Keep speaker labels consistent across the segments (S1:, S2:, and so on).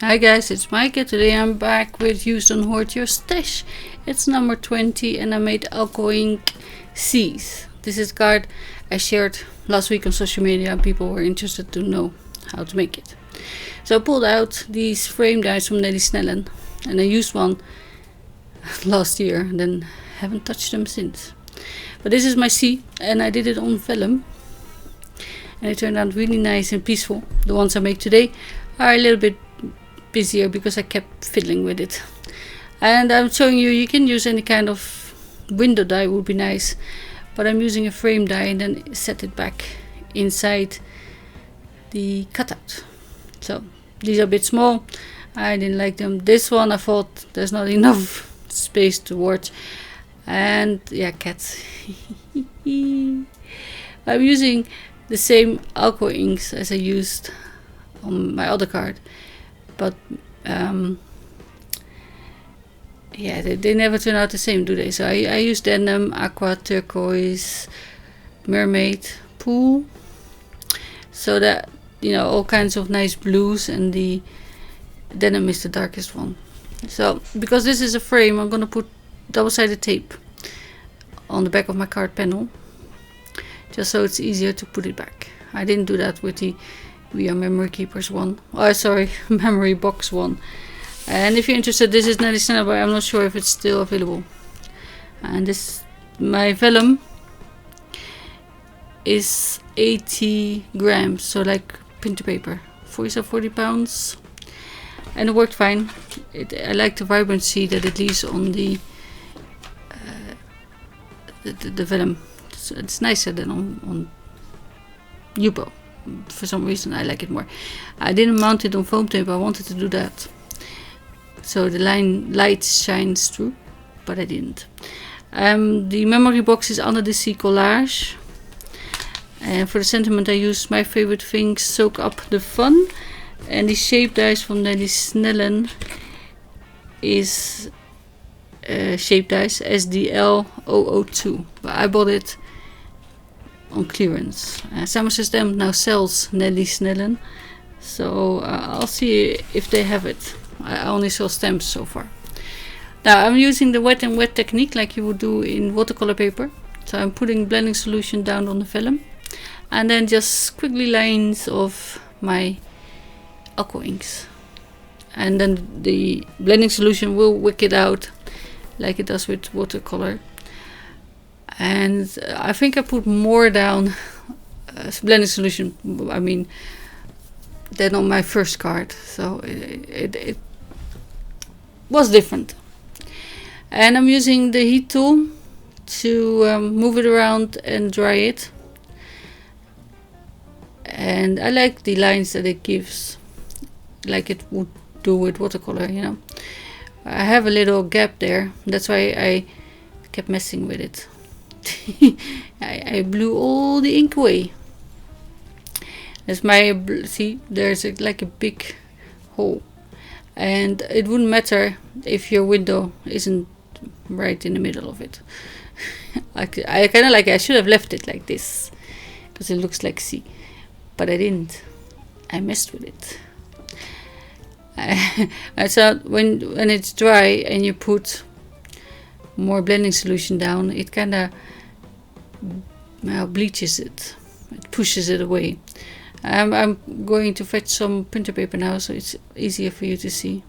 S1: Hi guys, it's Maaike. Today I'm back with Used on Hoard Your Stash. It's number 20 and I made alcohol ink C's. This is a card I shared last week on social media and people were interested to know how to make it. So I pulled out these frame dies from Nelly Snellen and I used one last year and then haven't touched them since. But this is my C and I did it on vellum and it turned out really nice and peaceful. The ones I make today are a little bit busier because I kept fiddling with it. And I'm showing you can use any kind of window die, would be nice, but I'm using a frame die and then set it back inside the cutout. So these are a bit small, I didn't like them. This one I thought there's not enough space to watch, and yeah, cats. I'm using the same alcohol inks as I used on my other card, but yeah, they never turn out the same, do they? So I use denim, aqua, turquoise, mermaid, pool, so that, you know, all kinds of nice blues, and the denim is the darkest one. So because this is a frame, I'm gonna put double-sided tape on the back of my card panel, just so it's easier to put it back. I didn't do that with the We Are Memory Keepers one. Oh, sorry, Memory Box one. And if you're interested, this is Nelly Snellen, but I'm not sure if it's still available. And this, my vellum is 80 grams, so like printer paper, 40 pounds. And it worked fine. I like the vibrancy that it leaves on the vellum. So it's nicer than on Yupo. For some reason I like it more. I didn't mount it on foam tape, I wanted to do that so the light shines through, but I didn't. The memory box is under the sea collage, and for the sentiment I used My Favorite Things Soak Up the Fun, and the shape dies from Nelly Snellen is shape dies SDL 002, but I bought it on clearance. Summer System now sells Nelly Snellen, so I'll see if they have it. I only saw stamps so far. Now I'm using the wet and wet technique like you would do in watercolor paper. So I'm putting blending solution down on the vellum and then just squiggly lines of my alcohol inks, and then the blending solution will wick it out like it does with watercolor. And I think I put more down blending solution, I mean, than on my first card. So it was different. And I'm using the heat tool to move it around and dry it. And I like the lines that it gives, like it would do with watercolor, you know. I have a little gap there, that's why I kept messing with it. I blew all the ink away. That's my, see, there's like a big hole, and it wouldn't matter if your window isn't right in the middle of it. I kind of like, I should have left it like this because it looks like sea, but I didn't. I messed with it. So when it's dry and you put more blending solution down, it kind of bleaches it. It pushes it away. I'm going to fetch some printer paper now so it's easier for you to see.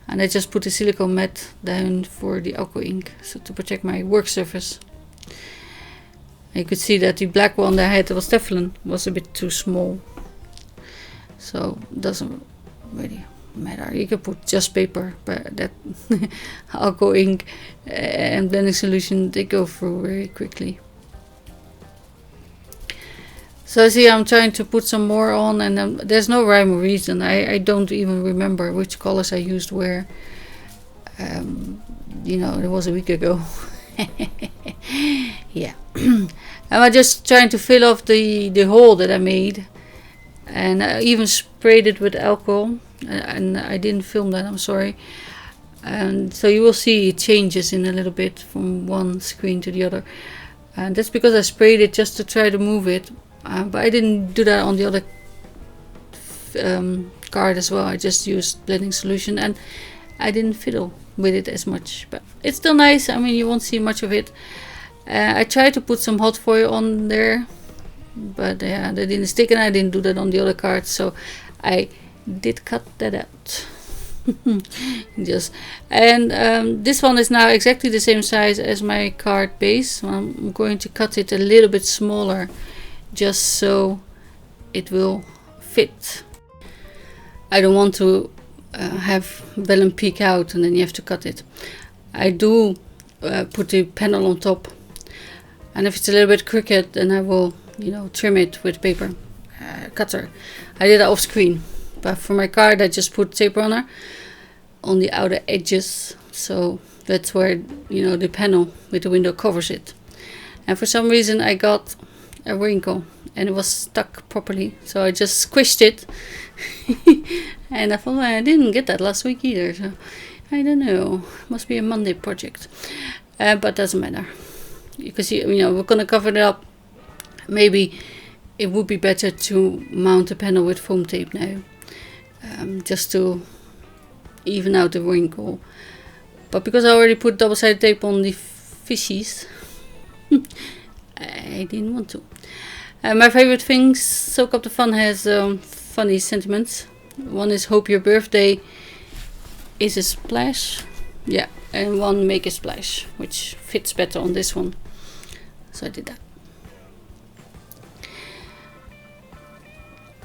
S1: And I just put a silicone mat down for the alcohol ink, so to protect my work surface. You could see that the black one that I had, that was Teflon, was a bit too small, so it doesn't really matter. You can put just paper, but that alcohol ink and blending solution, they go through very quickly. So see, I'm trying to put some more on, and there's no rhyme or reason. I don't even remember which colors I used where. You know, it was a week ago. Yeah. I'm just trying to fill off the hole that I made, and I even sprayed it with alcohol, and I didn't film that, I'm sorry. And so you will see it changes in a little bit from one screen to the other, and that's because I sprayed it just to try to move it, but I didn't do that on the other card as well. I just used blending solution and I didn't fiddle with it as much, but it's still nice. I mean, you won't see much of it. I tried to put some hot foil on there, but yeah, they didn't stick, and I didn't do that on the other cards, so I did cut that out. Just and this one is now exactly the same size as my card base. I'm going to cut it a little bit smaller, just so it will fit. I don't want to have vellum peek out and then you have to cut it. I do put the panel on top, and if it's a little bit crooked, then I will, you know, trim it with paper cutter. I did that off screen, but for my card I just put tape runner on the outer edges, so that's where, you know, the panel with the window covers it. And for some reason I got a wrinkle and it was stuck properly, so I just squished it. And I thought, well, I didn't get that last week either, so I don't know, must be a Monday project, but doesn't matter, because you know, we're gonna cover it up. Maybe it would be better to mount the panel with foam tape now, just to even out the wrinkle. But because I already put double-sided tape on the fishies, I didn't want to. My favorite things, Soak Up the Fun has funny sentiments. One is Hope Your Birthday is a Splash, yeah, and one Make a Splash, which fits better on this one, so I did that.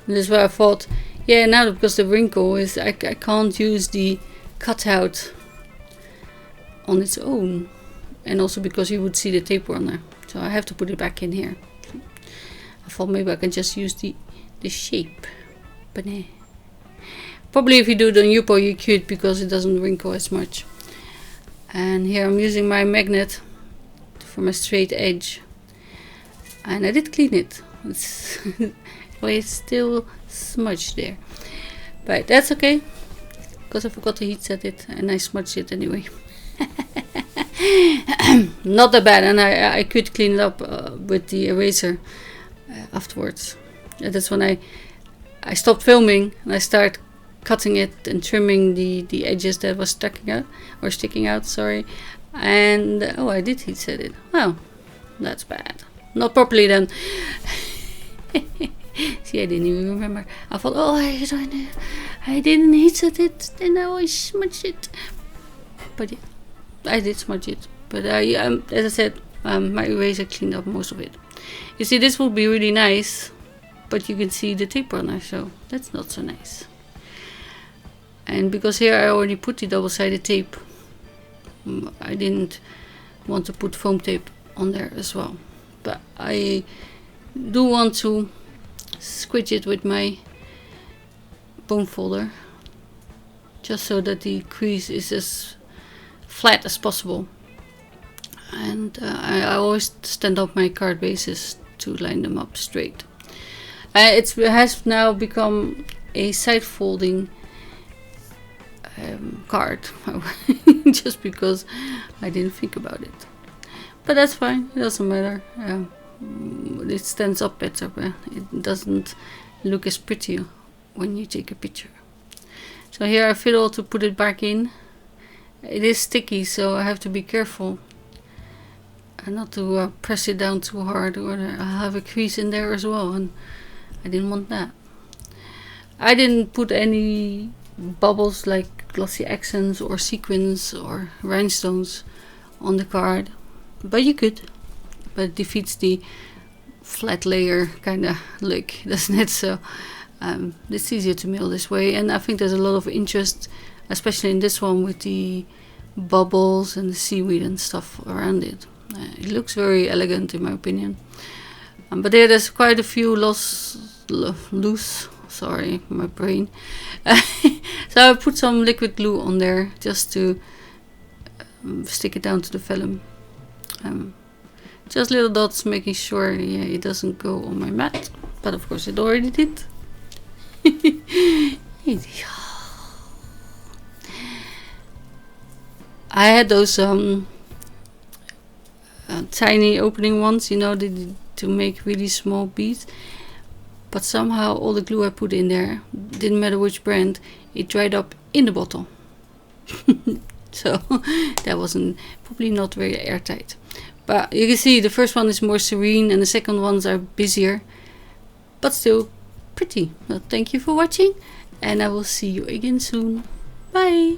S1: This is where I thought, yeah, now because the wrinkle is, I can't use the cutout on its own, and also because you would see the tape runner, so I have to put it back in here. I thought maybe I can just use the shape, but nah. Probably if you do it on Yupo you could, because it doesn't wrinkle as much. And here I'm using my magnet for my straight edge, and I did clean it. Well, it's still smudged there, but that's okay, because I forgot to heat set it and I smudged it anyway. Not that bad, and I could clean it up with the eraser afterwards. That's when I stopped filming and I started cutting it and trimming the edges that was sticking out, sorry. And oh, I did heat set it. Well, that's bad. Not properly then. See, I didn't even remember. I thought, oh, I didn't heat set it, then I always smudged it. But yeah, I did smudge it. But as I said, my eraser cleaned up most of it. You see, this would be really nice, but you can see the tape runner, so that's not so nice. And because here I already put the double-sided tape, I didn't want to put foam tape on there as well. But I do want to squidge it with my bone folder, just so that the crease is as flat as possible. And I always stand up my card bases to line them up straight. It has now become a side folding card, just because I didn't think about it. But that's fine, it doesn't matter. It stands up better, but it doesn't look as pretty when you take a picture. So here I fiddle to put it back in. It is sticky, so I have to be careful and not to press it down too hard, or I'll have a crease in there as well, and I didn't want that. I didn't put any bubbles like glossy accents or sequins or rhinestones on the card, but you could. But it defeats the flat layer kind of look, doesn't it? So it's easier to mail this way, and I think there's a lot of interest, especially in this one, with the bubbles and the seaweed and stuff around it. It looks very elegant in my opinion. But there's quite a few loose, sorry, my brain. So I put some liquid glue on there just to stick it down to the vellum. Just little dots, making sure, yeah, it doesn't go on my mat, but of course it already did. I had those tiny opening ones, you know, to make really small beads, but somehow all the glue I put in there, didn't matter which brand, it dried up in the bottle. So that wasn't probably not very airtight. But you can see the first one is more serene and the second ones are busier, but still pretty. Well, thank you for watching, and I will see you again soon. Bye!